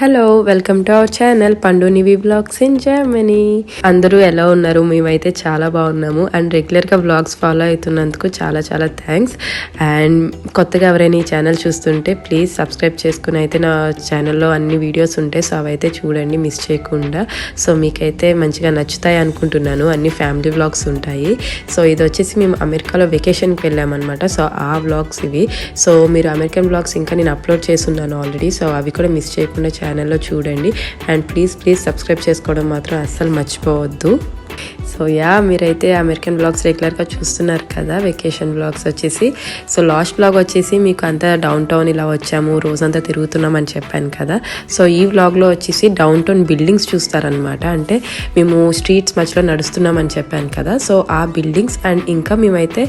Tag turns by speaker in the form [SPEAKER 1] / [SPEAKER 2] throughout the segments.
[SPEAKER 1] Hello welcome to our channel పండు నివి blogs in Germany. అందరూ ఎలా ఉన్నారు? మేమైతే చాలా బాగున్నాము. అండ్ రెగ్యులర్గా బ్లాగ్స్ ఫాలో అవుతున్నందుకు చాలా చాలా థ్యాంక్స్. అండ్ కొత్తగా ఎవరైనా ఈ ఛానల్ చూస్తుంటే ప్లీజ్ సబ్స్క్రైబ్ చేసుకుని అయితే నా ఛానల్లో అన్ని వీడియోస్ ఉంటాయి, సో అవైతే చూడండి మిస్ చేయకుండా. సో మీకైతే మంచిగా నచ్చుతాయి అనుకుంటున్నాను. అన్ని ఫ్యామిలీ బ్లాగ్స్ ఉంటాయి. సో ఇది వచ్చేసి మేము అమెరికాలో వెకేషన్కి వెళ్ళామన్నమాట. సో ఆ బ్లాగ్స్ ఇవి. సో మీరు అమెరికన్ బ్లాగ్స్ ఇంకా నేను అప్లోడ్ చేస్తున్నాను ఆల్రెడీ, సో అవి కూడా మిస్ చేయకుండా ఛానల్లో చూడండి. అండ్ ప్లీజ్ సబ్స్క్రైబ్ చేసుకోవడం మాత్రం అస్సలు మర్చిపోవద్దు. సో మీరైతే అమెరికన్ బ్లాగ్స్ రెగ్యులర్గా చూస్తున్నారు కదా, వెకేషన్ బ్లాగ్స్ వచ్చేసి. సో లాస్ట్ బ్లాగ్ వచ్చేసి మీకు అంతా డౌన్ టౌన్ ఇలా వచ్చాము, రోజంతా తిరుగుతున్నాం అని చెప్పాను కదా. సో ఈ వ్లాగ్లో వచ్చేసి డౌన్ టౌన్ బిల్డింగ్స్ చూస్తారనమాట. అంటే మేము స్ట్రీట్స్ మధ్యలో నడుస్తున్నామని చెప్పాను కదా, సో ఆ బిల్డింగ్స్. అండ్ ఇంకా మేమైతే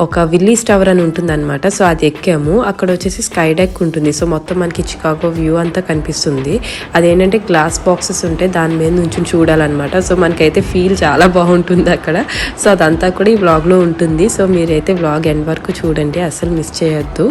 [SPEAKER 1] ఒక విల్లీస్ టవర్ అని ఉంటుందన్నమాట. సో అది ఎక్కాము. అక్కడ వచ్చేసి స్కై డెక్ ఉంటుంది. సో మొత్తం మనకి చికాగో వ్యూ అంతా కనిపిస్తుంది. అదేంటంటే గ్లాస్ బాక్సెస్ ఉంటే దాని మీద నుంచి చూడాలన్నమాట. సో మనకైతే ఫీల్ చాలా బాగుంటుంది అక్కడ. సో అదంతా కూడా ఈ వ్లాగ్లో ఉంటుంది. సో మీరైతే వ్లాగ్ ఎండ్ వరకు చూడండి, అసలు మిస్ చేయొద్దు.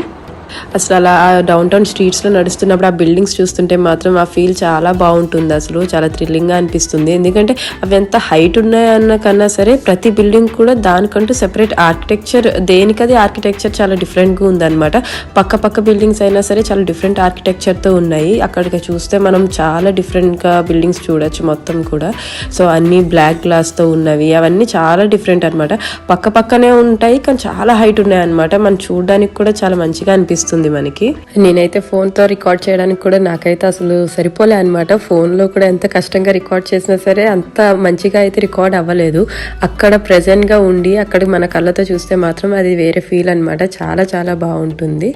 [SPEAKER 1] అసలు అలా డౌన్ టౌన్ స్ట్రీట్స్లో నడుస్తున్నప్పుడు ఆ బిల్డింగ్స్ చూస్తుంటే మాత్రం ఆ ఫీల్ చాలా బాగుంటుంది. అసలు చాలా థ్రిల్లింగ్గా అనిపిస్తుంది. ఎందుకంటే అవి ఎంత హైట్ ఉన్నాయన్న కన్నా సరే ప్రతి బిల్డింగ్ కూడా దానికంటూ సెపరేట్ ఆర్కిటెక్చర్, దేనికది ఆర్కిటెక్చర్ చాలా డిఫరెంట్గా ఉందన్నమాట. పక్క బిల్డింగ్స్ అయినా సరే చాలా డిఫరెంట్ ఆర్కిటెక్చర్తో ఉన్నాయి. అక్కడికి చూస్తే మనం చాలా డిఫరెంట్గా బిల్డింగ్స్ చూడొచ్చు మొత్తం కూడా. సో అన్నీ బ్లాక్ గ్లాస్తో ఉన్నవి, అవన్నీ చాలా డిఫరెంట్ అనమాట. పక్కనే ఉంటాయి కానీ చాలా హైట్ ఉన్నాయన్నమాట. మనం చూడడానికి కూడా చాలా మంచిగా అనిపిస్తుంది మనకి. నేనైతే ఫోన్తో రికార్డ్ చేయడానికి కూడా నాకైతే అసలు సరిపోలే అనమాట. ఫోన్లో కూడా ఎంత కష్టంగా రికార్డ్ చేసినా సరే అంత మంచిగా అయితే రికార్డ్ అవ్వలేదు. అక్కడ ప్రెజెంట్గా ఉండి అక్కడ మన కళ్ళతో చూస్తే మాత్రం అది వేరే ఫీల్ అనమాట. చాలా చాలా బాగుంటుంది.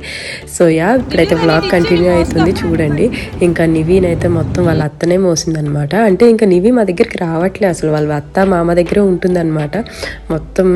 [SPEAKER 1] సో ఇప్పుడైతే వ్లాగ్ కంటిన్యూ అవుతుంది చూడండి. ఇంకా నివీన్ అయితే మొత్తం వాళ్ళ అత్తనే మోసిందనమాట. అంటే ఇంకా నివి మా దగ్గరికి రావట్లే అసలు, వాళ్ళ అత్త మామ దగ్గరే ఉంటుందన్నమాట. మొత్తం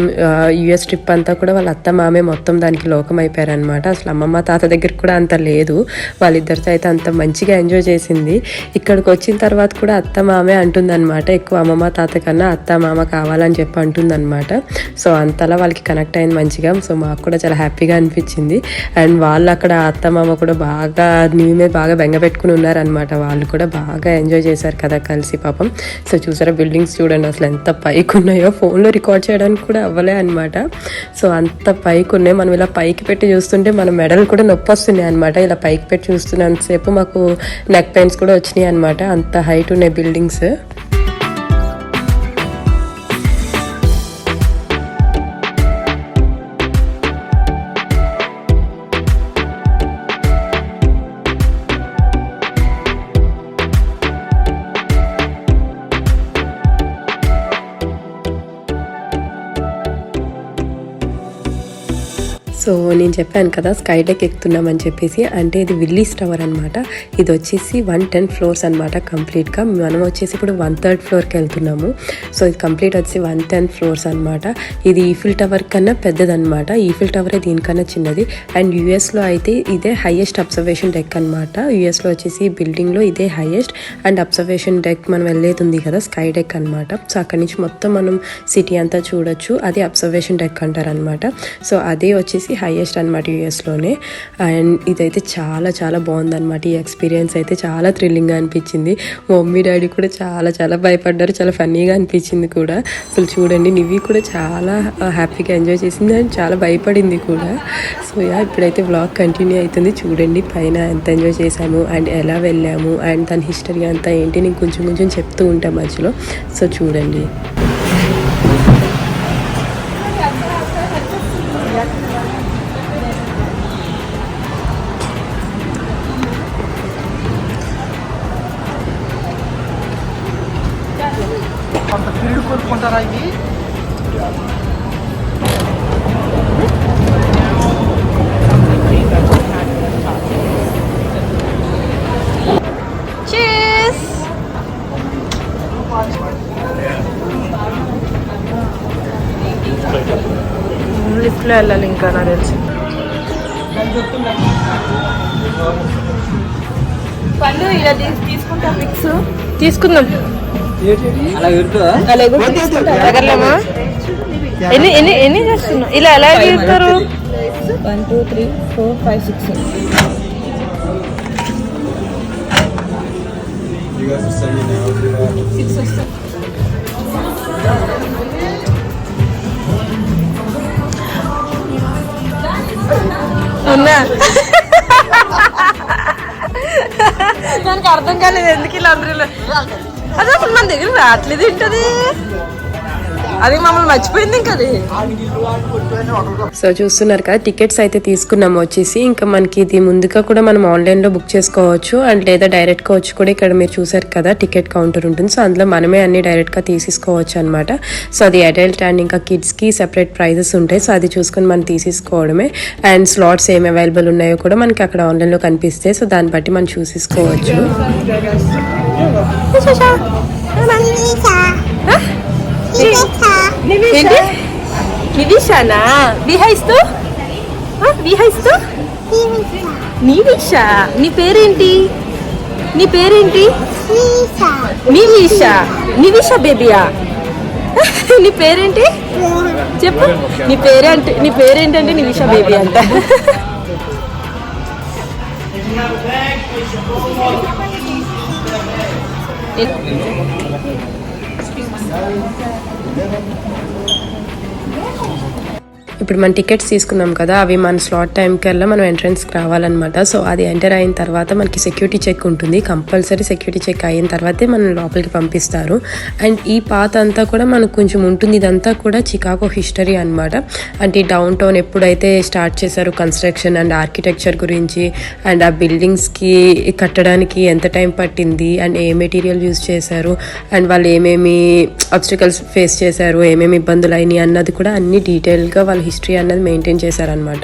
[SPEAKER 1] యుఎస్ ట్రిప్ అంతా కూడా వాళ్ళ అత్త మామే మొత్తం దానికి లోకం అయిపోయారనమాట. అసలు అమ్మమ్మ తాత దగ్గర కూడా అంత లేదు. వాళ్ళిద్దరితో అయితే అంత మంచిగా ఎంజాయ్ చేసింది. ఇక్కడికి వచ్చిన తర్వాత కూడా అత్త మామే అంటుందన్నమాట. ఎక్కువ అమ్మమ్మ తాత కన్నా అత్త మామ కావాలని చెప్పి అంటుందన్నమాట. సో అంతలా వాళ్ళకి కనెక్ట్ అయింది మంచిగా. సో మాకు కూడా చాలా హ్యాపీగా అనిపించింది. అండ్ వాళ్ళు అక్కడ అత్త మామ కూడా బాగా నీవి మీద బాగా బెంగ పెట్టుకుని ఉన్నారనమాట. వాళ్ళు కూడా బాగా ఎంజాయ్ చేశారు కదా కలిసి పాపం. సో చూసారా బిల్డింగ్స్ చూడండి అసలు ఎంత పైకి ఉన్నాయో. ఫోన్లో రికార్డ్ చేయడానికి కూడా అవ్వలే అనమాట. సో అంత పైకి ఉన్నాయి. మనం ఇలా పైకి పెట్టి చూస్తుంటే మన మెడలు కూడా నొప్పి వస్తున్నాయి అనమాట. ఇలా పైకి పెట్టి చూస్తున్నంతసేపు మాకు నెక్ పెయిన్స్ కూడా వచ్చినాయి అనమాట. అంత హైట్ ఉన్నాయి బిల్డింగ్స్. సో నేను చెప్పాను కదా స్కై డెక్ ఎక్కుతున్నామని చెప్పేసి. అంటే ఇది విల్లీస్ టవర్ అనమాట. ఇది వచ్చేసి 110 floors అనమాట కంప్లీట్గా. మనం వచ్చేసి ఇప్పుడు 1/3 floorకి వెళ్తున్నాము. సో ఇది కంప్లీట్ వచ్చి 110 floors అనమాట. ఇది ఈఫిల్ టవర్ కన్నా పెద్దదనమాట. ఈఫిల్ టవరే దీనికన్నా చిన్నది. అండ్ యూఎస్లో అయితే ఇదే హైయెస్ట్ అబ్జర్వేషన్ డెక్ అనమాట. యూఎస్లో వచ్చేసి ఈ బిల్డింగ్లో ఇదే హైయెస్ట్. అండ్ అబ్జర్వేషన్ డెక్ మనం వెళ్ళేది ఉంది కదా స్కై డెక్ అనమాట. సో అక్కడి నుంచి మొత్తం మనం సిటీ అంతా చూడొచ్చు. అది అబ్జర్వేషన్ డెక్ అంటారు అనమాట. సో అదే వచ్చేసి హైయెస్ట్ అనమాట యూఎస్లోనే. అండ్ ఇదైతే చాలా చాలా బాగుందన్నమాట. ఈ ఎక్స్పీరియన్స్ అయితే చాలా థ్రిల్లింగ్గా అనిపించింది. మా మమ్మీ డాడీ కూడా చాలా చాలా భయపడ్డారు. చాలా ఫన్నీగా అనిపించింది కూడా. అసలు చూడండి నివి కూడా చాలా హ్యాపీగా ఎంజాయ్ చేసింది అండ్ చాలా భయపడింది కూడా. సో ఇప్పుడైతే వ్లాగ్ కంటిన్యూ అవుతుంది చూడండి. పైన ఎంత ఎంజాయ్ చేసాము అండ్ ఎలా వెళ్ళాము అండ్ దాని హిస్టరీ అంతా ఏంటి నేను కొంచెం చెప్తూ ఉంటాం మధ్యలో. సో చూడండి.
[SPEAKER 2] కొంత ఫీల్డ్ కొనుక్కుంటారా ఇది?
[SPEAKER 1] లిఫ్ట్లో వెళ్ళాలి ఇంకా నాకు తెలిసి. పళ్ళు ఇలా తీసుకుంటా పిక్స్ తీసుకుందాం. ఎన్ని చేస్తున్నావు? ఇలా ఎలా ఎగురుతారు? 1 2 3 4 5 6
[SPEAKER 3] you guys are sending out to that?
[SPEAKER 1] ఉన్నా దానికి అర్థం కాలేదు ఎందుకు ఇలా అందరూ అదే అసలు మన దగ్గర రావట్లేదు ఏంటది అది మమ్మల్ని మర్చిపోయింది ఇంకా అది. సో చూస్తున్నారు కదా టికెట్స్ అయితే తీసుకున్నాము వచ్చేసి. ఇంకా మనకి ఇది ముందుగా కూడా మనం ఆన్లైన్లో బుక్ చేసుకోవచ్చు అండ్ లేదా డైరెక్ట్గా వచ్చి కూడా ఇక్కడ మీరు చూసారు కదా టికెట్ కౌంటర్ ఉంటుంది. సో అందులో మనమే అన్ని డైరెక్ట్గా తీసేసుకోవచ్చు అనమాట. సో అది అడల్ట్ అండ్ ఇంకా కిడ్స్కి సెపరేట్ ప్రైజెస్ ఉంటాయి. సో అది చూసుకొని మనం తీసేసుకోవడమే. అండ్ స్లాట్స్ ఏమి అవైలబుల్ ఉన్నాయో కూడా మనకి అక్కడ ఆన్లైన్లో కనిపిస్తాయి. సో దాన్ని బట్టి మనం చూసేసుకోవచ్చు. ఏంటి నివిషానా? విహాయిస్తూ విహాయిస్తూ నివిషా. నీ పేరేంటి? నీ పేరేంటి? నివిషా. నివిషా బేబీయా? నీ పేరేంటి చెప్పు. నీ పేరేంటంటే నివిషా బేబీ అంట. ఇప్పుడు మనం టికెట్స్ తీసుకున్నాం కదా అవి మన స్లాట్ టైంకి వెళ్ళా మనం ఎంట్రన్స్కి రావాలన్నమాట. సో అది ఎంటర్ అయిన తర్వాత మనకి సెక్యూరిటీ చెక్ ఉంటుంది. కంపల్సరీ సెక్యూరిటీ చెక్ అయిన తర్వాతే మనం లోపలికి పంపిస్తారు. అండ్ ఈ పాత్ అంతా కూడా మనకు కొంచెం ఉంటుంది. ఇదంతా కూడా చికాగో హిస్టరీ అనమాట. అంటే డౌన్ టౌన్ ఎప్పుడైతే స్టార్ట్ చేశారు కన్స్ట్రక్షన్ అండ్ ఆర్కిటెక్చర్ గురించి అండ్ ఆ బిల్డింగ్స్కి కట్టడానికి ఎంత టైం పట్టింది అండ్ ఏ మెటీరియల్ యూజ్ చేశారు అండ్ వాళ్ళు ఏమేమి ఆబ్స్టికల్స్ ఫేస్ చేశారు ఏమేమి ఇబ్బందులు అయినాయి అన్నది కూడా అన్ని డీటెయిల్గా వాళ్ళ హిస్టరీ అన్నది మెయింటైన్ చేశారనమాట.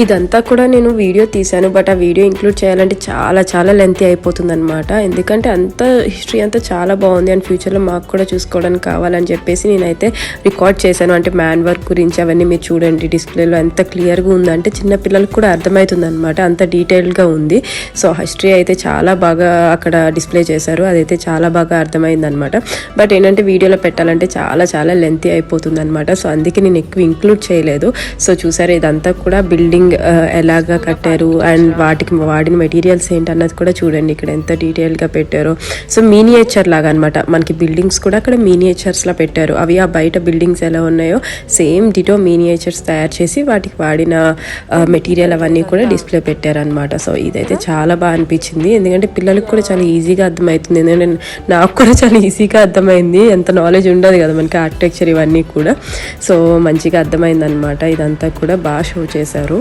[SPEAKER 1] ఇదంతా కూడా నేను వీడియో తీశాను. బట్ ఆ వీడియో ఇంక్లూడ్ చేయాలంటే చాలా చాలా లెంతీ అయిపోతుంది అనమాట. ఎందుకంటే అంత హిస్టరీ అంతా చాలా బాగుంది అండ్ ఫ్యూచర్లో మాకు కూడా చూసుకోవడానికి కావాలని చెప్పేసి నేనైతే రికార్డ్ చేశాను. అంటే మ్యాన్ వర్క్ గురించి అవన్నీ మీరు చూడండి డిస్ప్లేలో ఎంత క్లియర్గా ఉందంటే చిన్న పిల్లలకు కూడా అర్థమవుతుంది అనమాట. అంత డీటెయిల్గా ఉంది. సో హిస్టరీ అయితే చాలా బాగా అక్కడ డిస్ప్లే చేశారు. అదైతే చాలా బాగా అర్థమైంది అనమాట. బట్ ఏంటంటే వీడియోలో పెట్టాలంటే చాలా చాలా లెంతీ అయిపోతుంది అనమాట. సో అందుకే నేను ఎక్కువ ఇంక్లూడ్ చేయలేదు. సో చూసారు ఇదంతా కూడా బిల్డింగ్ ఎలాగా కట్టారు అండ్ వాటికి వాడిన మెటీరియల్స్ ఏంటి అన్నది కూడా చూడండి ఇక్కడ ఎంత డీటెయిల్గా పెట్టారో. సో మినియేచర్ లాగా అనమాట. మనకి బిల్డింగ్స్ కూడా అక్కడ మినియేచర్స్లా పెట్టారు. అవి ఆ బయట బిల్డింగ్స్ ఎలా ఉన్నాయో సేమ్ డిటో మినియేచర్స్ తయారు చేసి వాటికి వాడిన మెటీరియల్ అవన్నీ కూడా డిస్ప్లే పెట్టారనమాట. సో ఇదైతే చాలా బాగా అనిపించింది. ఎందుకంటే పిల్లలకు కూడా చాలా ఈజీగా అర్థమవుతుంది. ఎందుకంటే నాకు కూడా చాలా ఈజీగా అర్థమైంది. ఎంత నాలెడ్జ్ ఉండదు కదా మనకి ఆర్కిటెక్చర్ ఇవన్నీ కూడా. సో మంచిగా అర్థమైంది అనమాట. ఇదంతా కూడా బాగా షో చేశారు.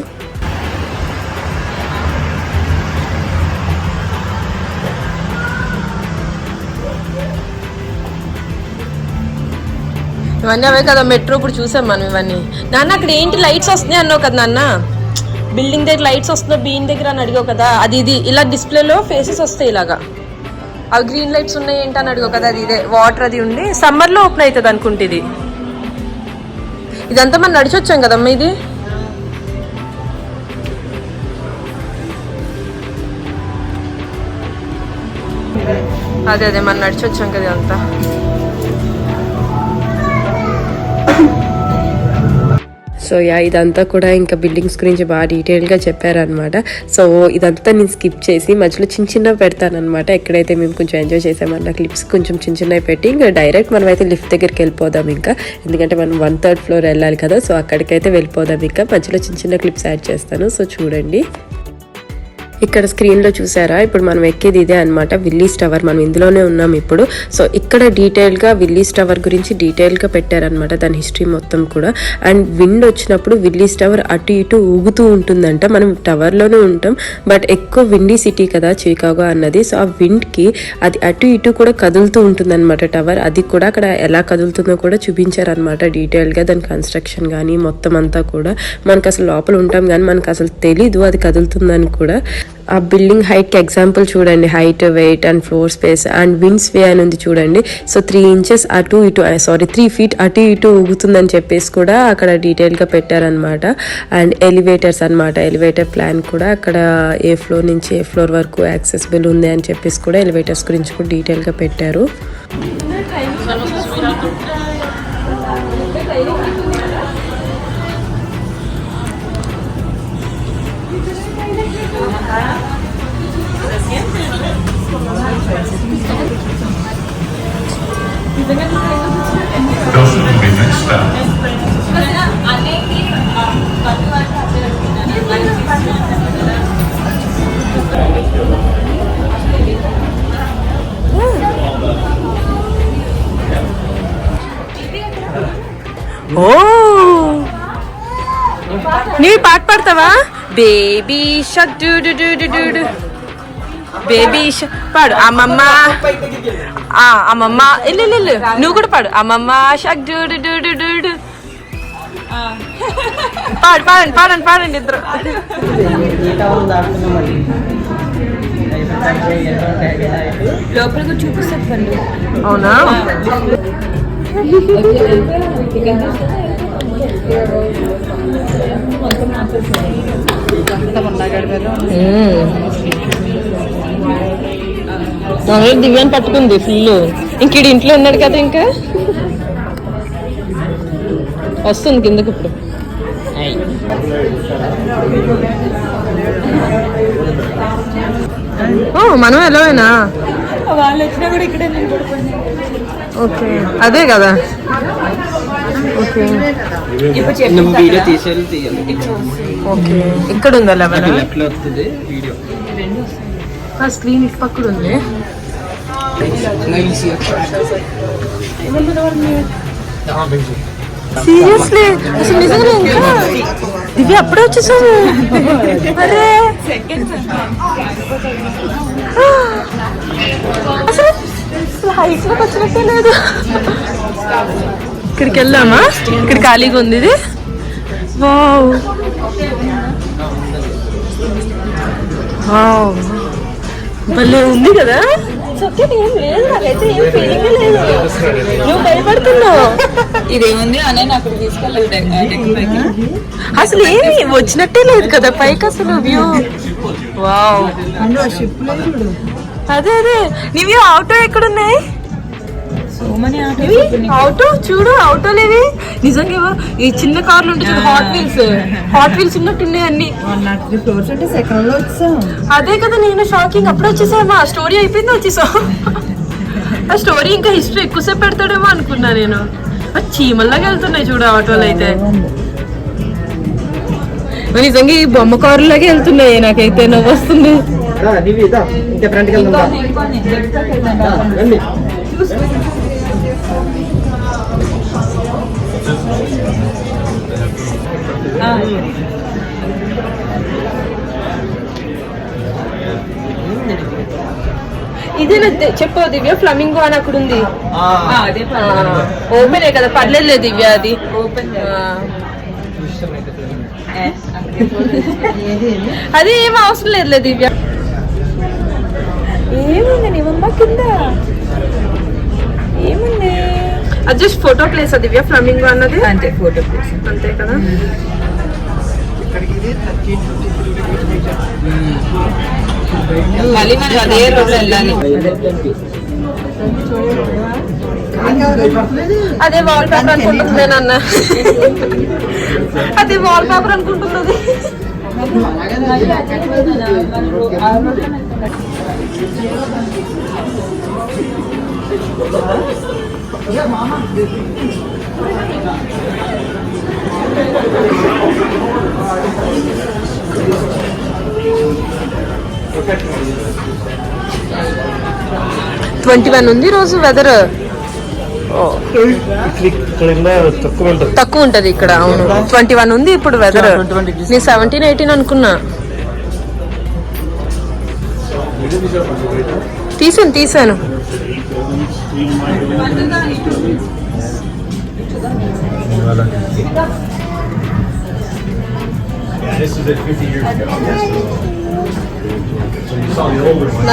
[SPEAKER 1] ఇవన్నీ అవే కదా మెట్రో. ఇప్పుడు చూసాం మనం ఇవన్నీ. నాన్న అక్కడ ఏంటి లైట్స్ వస్తున్నాయి అన్నావు కదా నాన్న. బిల్డింగ్ దగ్గర లైట్స్ వస్తున్నాయి బీన్ దగ్గర అని అడిగావు కదా. అది ఇది ఇలా డిస్ప్లేలో ఫేసెస్ వస్తాయి ఇలాగా. అవి గ్రీన్ లైట్స్ ఉన్నాయి ఏంటి అని అడిగావు కదా. అది ఇదే వాటర్ అది ఉండి సమ్మర్లో ఓపెన్ అవుతుంది అనుకుంటే ఇది. ఇదంతా మనం నడిచొచ్చాం కదమ్మా. ఇది అదే మనం నడిచొచ్చాం కదా ఇదంతా. సో ఇదంతా కూడా ఇంకా బిల్డింగ్స్ గురించి బాగా డీటెయిల్గా చెప్పారనమాట. సో ఇదంతా నేను స్కిప్ చేసి మధ్యలో చిన్న పెడతానమాట. ఎక్కడైతే మేము కొంచెం ఎంజాయ్ చేసామన్న క్లిప్స్ కొంచెం చిన్నవి పెట్టి ఇంకా డైరెక్ట్ మనం అయితే లిఫ్ట్ దగ్గరికి వెళ్ళిపోదాం ఇంకా. ఎందుకంటే మనం 1/3 ఫ్లోర్ వెళ్ళాలి కదా. సో అక్కడికైతే వెళ్ళిపోదాం ఇంకా. మధ్యలో చిన్న క్లిప్స్ యాడ్ చేస్తాను. సో చూడండి ఇక్కడ స్క్రీన్లో చూసారా. ఇప్పుడు మనం ఎక్కేది ఇదే అనమాట విల్లీస్ టవర్. మనం ఇందులోనే ఉన్నాం ఇప్పుడు. సో ఇక్కడ డీటెయిల్గా విల్లీస్ టవర్ గురించి డీటెయిల్గా పెట్టారనమాట. దాని హిస్టరీ మొత్తం కూడా. అండ్ విండ్ వచ్చినప్పుడు విల్లీస్ టవర్ అటు ఇటు ఊగుతూ ఉంటుందంట. మనం టవర్లోనే ఉంటాం బట్ ఎక్కువ విండీ సిటీ కదా చికాగో అన్నది. సో ఆ విండ్కి అది అటు ఇటు కూడా కదులుతూ ఉంటుందన్నమాట టవర్. అది కూడా అక్కడ ఎలా కదులుతుందో కూడా చూపించారనమాట డీటెయిల్గా. దాని కన్స్ట్రక్షన్ కానీ మొత్తం అంతా కూడా మనకు అసలు లోపల ఉంటాం కానీ మనకు అసలు తెలీదు అది కదులుతుందని కూడా. ఆ బిల్డింగ్ హైట్కి ఎగ్జాంపుల్ చూడండి. Height weight and floor space and wings way అని ఉంది చూడండి. సో 3 inches అటు ఇటు 3 feet అటు ఇటు ఊగుతుందని చెప్పేసి కూడా అక్కడ డీటెయిల్గా పెట్టారనమాట. అండ్ ఎలివేటర్స్ అనమాట. ఎలివేటర్ ప్లాన్ కూడా అక్కడ ఏ ఫ్లోర్ నుంచి ఏ ఫ్లోర్ వరకు యాక్సెసిబుల్ ఉంది అని చెప్పేసి కూడా ఎలివేటర్స్ గురించి కూడా డీటెయిల్గా పెట్టారు. ఓ నీ పాట పాడతావా? Baby shark doo doo doo doo doo doo. Baby పాడు. అమ్మమ్మ అమ్మమ్మ ఇల్లు నువ్వు కూడా పాడు. అమ్మమ్మ shark doo doo doo doo doo doo. పాడండి ఇద్దరు.
[SPEAKER 4] లోపల కూడా చూపిస్తారు పండు.
[SPEAKER 1] అవునా? దివ్యాన్ని పట్టుకుంది ఫుల్. ఇంక ఇంట్లో ఉన్నాడు కదా, ఇంకా వస్తుంది కిందకి ఇప్పుడు. మనం ఎలాగైనా
[SPEAKER 4] వాళ్ళు వచ్చినా కూడా ఇక్కడే నిలబడుతుంది.
[SPEAKER 1] ఓకే అదే కదా. ఓకే
[SPEAKER 3] వీడియో తీయాలి.
[SPEAKER 1] ఓకే ఇక్కడ ఉందా లెవెల్?
[SPEAKER 3] లెఫ్ట్ లో వస్తుంది వీడియో.
[SPEAKER 1] స్క్రీన్ ఇటు పక్కన ఉంది. సీరియస్లీ అసలు నిజంగా ఇంకా దివ్య అప్పుడే వచ్చేసావు. అరే అసలు హైట్ లోకి వచ్చినట్టే లేదు. ఇక్కడికి వెళ్దామా? ఇక్కడ ఖాళీగా ఉంది ఇది. వావ్ వావ్ భలే ఉంది కదా. సత్యం ఏం లేదు, నాకైతే ఏం ఫీలింగ్ లేదు. నువ్వు భయపడుతున్నావు.
[SPEAKER 4] ఇదేముంది అనే నాకు తీసుకెళ్ళలేదు.
[SPEAKER 1] అసలు ఏమి వచ్చినట్టే లేదు కదా పైకి అసలు వ్యూ. వావ్ అదే నీవి ఆటో ఎక్కడున్నాయి? ఆటో చూడు, ఆటోలు ఇవి నిజంగా ఈ చిన్న కార్లు ఉంటాయి చూడు, హాట్ వీల్స్ ఉన్నట్టున్నాయి అన్ని. అదే కదా నేను షాకింగ్. అప్పుడు వచ్చేసామా, స్టోరీ అయిపోయింది వచ్చేసాం. ఆ స్టోరీ ఇంకా హిస్టరీ ఎక్కువసేపు పెడతాడేమో అనుకున్నా నేను. చీమల్లాగా వెళ్తున్నాయి చూడు ఆటోలు అయితే. నిజంగా ఈ బొమ్మ కారులాగే వెళ్తున్నాయి. నాకైతే నవ్వు వస్తుంది. ఇదేనా చెప్పు దివ్య? ఫ్లమింగో అని అక్కడ ఉంది. ఓపెనే కదా, పర్లేదు దివ్య అది ఓపెన్. అది ఏం అవసరం లేదులే దివ్య. ఏముంది నివమ్మ కింద? ఏముంది? అది జస్ట్ ఫోటో ప్లేస్ దివ్య, ఫ్లమింగో అన్నది
[SPEAKER 4] అంతే, ఫోటో ప్లేస్
[SPEAKER 1] అంతే కదా.
[SPEAKER 4] మళ్ళీ మనం అదే రోడ్లో వెళ్ళాలి.
[SPEAKER 1] అదే వాల్ పేపర్ అనుకుంటుంది నాన్న. అదే వాల్ పేపర్ అనుకుంటున్నది. ట్వంటీ 21 ఉంది రోజు వెదర్. తక్కువ ఉంటది ఇక్కడ. అవును 21 ఉంది ఇప్పుడు వెదర్. నేను 17, 18 అనుకున్నా. తీసాను.
[SPEAKER 5] This is at 50 years ago. So you saw the older one.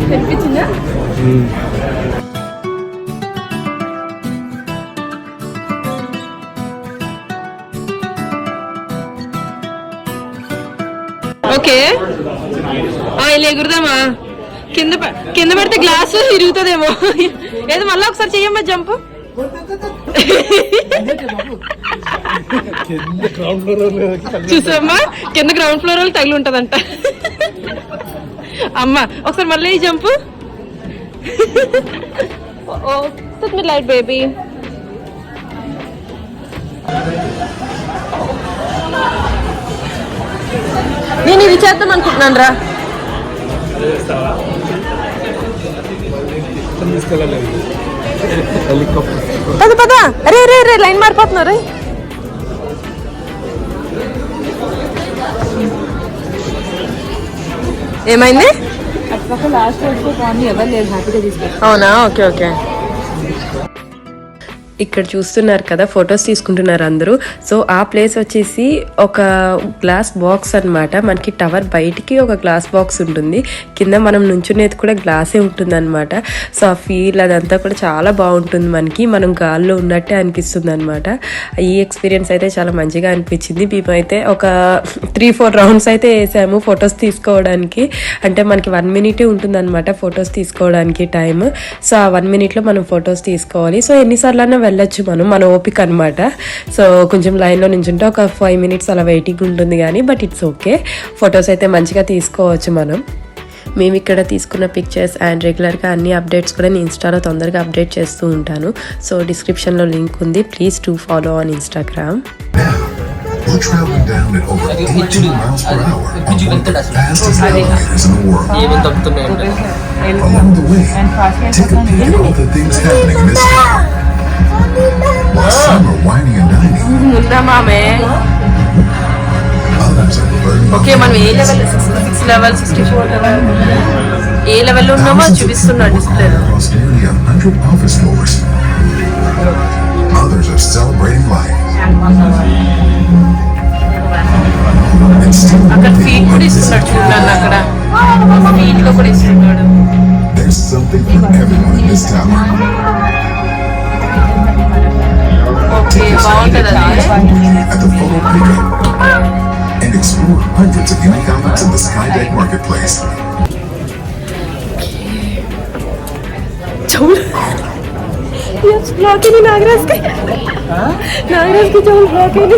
[SPEAKER 1] కనిపించిందా? ఓకే ఇలా ఎగురుదామా? కింద పడితే గ్లాసు ఇరుగుతుందేమో. ఏదో మళ్ళీ ఒకసారి చెయ్యమ్మా జంప్. చూసామ్మా కింద గ్రౌండ్ ఫ్లోర్ వాళ్ళు తగిలి ఉంటదంట. అమ్మ ఒకసారి మళ్ళీ జంపు. మీరు లైట్ బేబీ. నేను ఇది చేద్దాం అనుకుంటున్నాను రా. పద పద. అరే రే రే లైన్ మారిపోతున్నారు. ఏమైంది?
[SPEAKER 4] లాస్ట్ ఎవరు లేదు, హ్యాపీగా తీసుకెళ్ళి.
[SPEAKER 1] అవునా, ఓకే ఓకే. ఇక్కడ చూస్తున్నారు కదా ఫొటోస్ తీసుకుంటున్నారు అందరూ. సో ఆ ప్లేస్ వచ్చేసి ఒక గ్లాస్ బాక్స్ అన్నమాట. మనకి టవర్ బయటికి ఒక గ్లాస్ బాక్స్ ఉంటుంది, కింద మనం నుంచునేది కూడా గ్లాసే ఉంటుంది అనమాట. సో ఆ ఫీల్ అదంతా కూడా చాలా బాగుంటుంది, మనకి మనం గాల్లో ఉన్నట్టే అనిపిస్తుంది అనమాట. ఈ ఎక్స్పీరియన్స్ అయితే చాలా మంచిగా అనిపించింది. మేమైతే ఒక 3-4 రౌండ్స్ అయితే వేసాము ఫొటోస్ తీసుకోవడానికి. అంటే మనకి 1 మినిటే ఉంటుంది అనమాట ఫొటోస్ తీసుకోవడానికి టైం. సో ఆ 1 మినిట్లో మనం ఫొటోస్ తీసుకోవాలి. సో ఎన్నిసార్లు వెళ్ళొచ్చు మన ఓపిక అనమాట. సో కొంచెం లైన్లో నుంచుంటే ఒక 5 మినిట్స్ అలా వెయిటింగ్ ఉంటుంది కానీ, బట్ ఇట్స్ ఓకే. ఫొటోస్ అయితే మంచిగా తీసుకోవచ్చు మనం. మేము ఇక్కడ తీసుకున్న పిక్చర్స్ అండ్ రెగ్యులర్గా అన్ని అప్డేట్స్ కూడా నేను ఇన్స్టాలో తొందరగా అప్డేట్ చేస్తూ ఉంటాను. సో డిస్క్రిప్షన్లో లింక్ ఉంది, please to follow on Instagram.
[SPEAKER 5] We're traveling down at over 82 miles per hour on one of the fastest elevators in the world.
[SPEAKER 3] ఏమేమి తగ్గుతున్నాయంటే
[SPEAKER 5] Along the way, take a peek at all the things happening in this tower. While some are whining and dining,
[SPEAKER 1] ముందా మామే.
[SPEAKER 5] others are burning
[SPEAKER 1] okay, మనం ఏ level? 66 level, 64 level, ఏ లెవెల్లో ఉన్నామో చూపిస్తున్నాడు డిస్ప్లేలో.
[SPEAKER 5] across nearly 100 office floors. Others are celebrating life. And still
[SPEAKER 1] అక్కడ
[SPEAKER 5] more
[SPEAKER 1] feet
[SPEAKER 5] people
[SPEAKER 1] కూడా
[SPEAKER 5] like this.
[SPEAKER 1] ఇస్తున్నాడు చూడండి, అక్కడ ఫీట్ లో కూడా ఇస్తున్నాడు.
[SPEAKER 5] There's something for everyone in this tower.
[SPEAKER 1] Okay, బాగుంటుంది అది.
[SPEAKER 5] At the photo pickup and explore hundreds of unique outlets in the Skydeck Marketplace.
[SPEAKER 1] చూడు బ్లాక్ అయింది నాగరాజ్కి. నాగరాజ్కి చెవులు బ్లాక్ అయింది.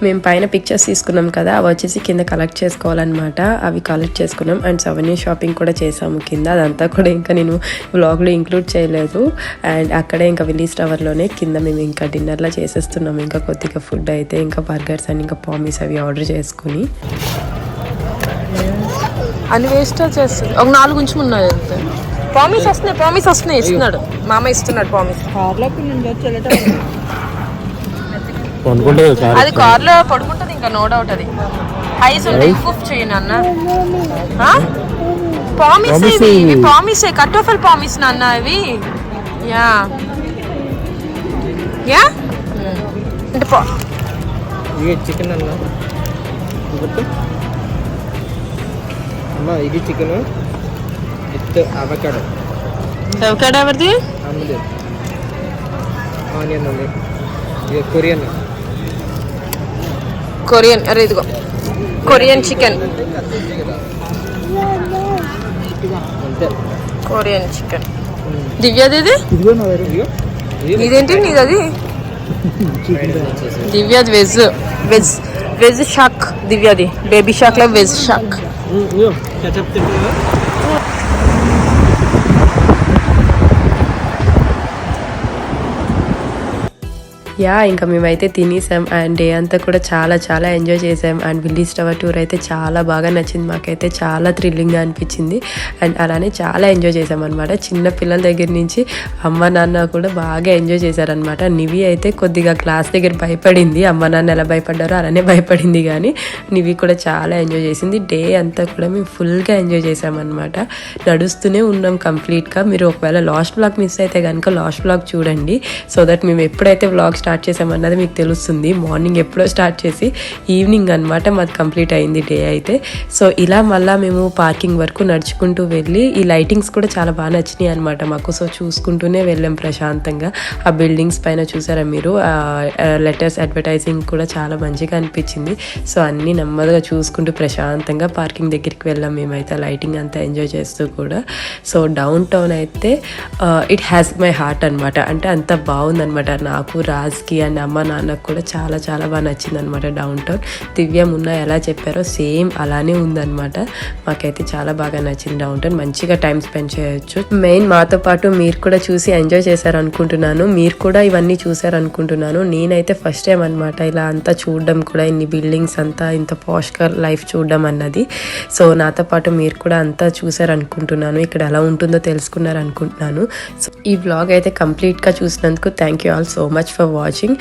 [SPEAKER 1] మేము పైన పిక్చర్స్ తీసుకున్నాం కదా, అవి వచ్చేసి కింద కలెక్ట్ చేసుకోవాలన్నమాట. అవి కలెక్ట్ చేసుకున్నాం అండ్ సవెన్యూ షాపింగ్ కూడా చేసాము కింద. అదంతా కూడా ఇంకా నేను వ్లాగ్లో ఇంక్లూడ్ చేయలేదు. అండ్ అక్కడే ఇంకా విల్లీస్ టవర్లోనే కింద మేము ఇంకా డిన్నర్లా చేసేస్తున్నాం. ఇంకా కొద్దిగా ఫుడ్ అయితే ఇంకా బర్గర్స్ అండ్ ఇంకా పామీస్ అవి ఆర్డర్ చేసుకుని అని వేస్ట్ చేస్తుంది. ఒక 4 ఉంచుకున్నాయి అంతే. పామీస్ వస్తున్నాయి ఇస్తున్నాడు మామ, ఇస్తున్నాడు పామీస్.
[SPEAKER 4] కార్లోకి నుంచి వచ్చి వెళ్ళటం
[SPEAKER 1] అది కార్ లో పడుకుంటది ఇంకా, నో డౌట్. అది ఐస్ ఉంటాయి, కుక్ చేయను అన్న. పామీస్ ఇవి పామీస్, కట్టోఫల్ పామీస్ నాన్న ఇవి. యా యా అంటే
[SPEAKER 3] ఇది చికెన్ అన్న. అమ్మ ఇది చికెన్ విత్ అవకాడో.
[SPEAKER 1] అవకాడో ఎవరిది?
[SPEAKER 3] అమ్మది. ఆనియన్ ఉంది. ఇది కొరియన్.
[SPEAKER 1] అరే ఇదిగో కొరియన్ చికెన్.
[SPEAKER 3] అంతే,
[SPEAKER 1] కొరియన్ చికెన్. దివ్యది ఇది?
[SPEAKER 3] ఇదేంటి
[SPEAKER 1] నీదది? దివ్యది వెజ్ షాక్. దివ్యది బేబీ షాక్ లో వెజ్ షాక్. యా ఇంకా మేమైతే తినేసాం అండ్ డే అంతా కూడా చాలా చాలా ఎంజాయ్ చేసాం. అండ్ విల్లీస్ టవర్ టూర్ అయితే చాలా బాగా నచ్చింది మాకైతే, చాలా థ్రిల్లింగ్గా అనిపించింది. అండ్ అలానే చాలా ఎంజాయ్ చేసాం అనమాట. చిన్న పిల్లల దగ్గర నుంచి అమ్మ నాన్న కూడా బాగా ఎంజాయ్ చేశారనమాట. నివి అయితే కొద్దిగా క్లాస్ దగ్గర భయపడింది, అమ్మ నాన్న ఎలా భయపడ్డారో అలానే భయపడింది, కానీ నివి కూడా చాలా ఎంజాయ్ చేసింది. డే అంతా కూడా మేము ఫుల్గా ఎంజాయ్ చేసామన్నమాట. నడుస్తూనే ఉన్నాం కంప్లీట్గా. మీరు ఒకవేళ లాస్ట్ బ్లాగ్ మిస్ అయితే కనుక లాస్ట్ బ్లాగ్ చూడండి, సో దట్ మేము ఎప్పుడైతే వ్లాగ్ స్టార్ట్ స్టార్ట్ చేసామన్నది మీకు తెలుస్తుంది. మార్నింగ్ ఎప్పుడో స్టార్ట్ చేసి ఈవినింగ్ అనమాట మాది కంప్లీట్ అయింది డే అయితే. సో ఇలా మళ్ళీ మేము పార్కింగ్ వరకు నడుచుకుంటూ వెళ్ళి ఈ లైటింగ్స్ కూడా చాలా బాగా నచ్చినాయి అనమాట మాకు. సో చూసుకుంటూనే వెళ్ళాం ప్రశాంతంగా. ఆ బిల్డింగ్స్ పైన చూసారా మీరు, లెటర్స్ అడ్వర్టైజింగ్ కూడా చాలా మంచిగా అనిపించింది. సో అన్నీ నెమ్మదిగా చూసుకుంటూ ప్రశాంతంగా పార్కింగ్ దగ్గరికి వెళ్ళాం మేమైతే, లైటింగ్ అంతా ఎంజాయ్ చేస్తూ కూడా. సో డౌన్ టౌన్ అయితే ఇట్ హ్యాస్ మై హార్ట్ అనమాట. అంటే అంత బాగుందనమాట. నాకు, రాజ్కి అండ్ అమ్మ నాన్నకు కూడా చాలా చాలా బాగా నచ్చింది అనమాట డౌన్ టౌన్. దివ్య మున్న ఎలా చెప్పారో సేమ్ అలానే ఉందన్నమాట. మాకైతే చాలా బాగా నచ్చింది డౌన్ టౌన్. మంచిగా టైం స్పెండ్ చేయొచ్చు. మెయిన్ మాతో పాటు మీరు కూడా చూసి ఎంజాయ్ చేశారనుకుంటున్నాను. మీరు కూడా ఇవన్నీ చూసారనుకుంటున్నాను. నేనైతే ఫస్ట్ టైం అనమాట ఇలా అంతా చూడడం కూడా, ఇన్ని బిల్డింగ్స్ అంతా ఇంత పాష్గా లైఫ్ చూడడం అన్నది. సో నాతో పాటు మీరు కూడా అంతా చూసారనుకుంటున్నాను. ఇక్కడ ఎలా ఉంటుందో తెలుసుకున్నారనుకుంటున్నాను. సో ఈ వ్లాగ్ అయితే కంప్లీట్గా చూసినందుకు thank you all so much for watching.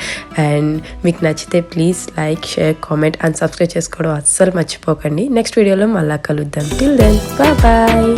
[SPEAKER 1] And మీకు నచ్చితే please like, share, comment and subscribe చేసుకోవడం అస్సలు మర్చిపోకండి. నెక్స్ట్ వీడియోలో మళ్ళీ కలుద్దాం. Till then bye.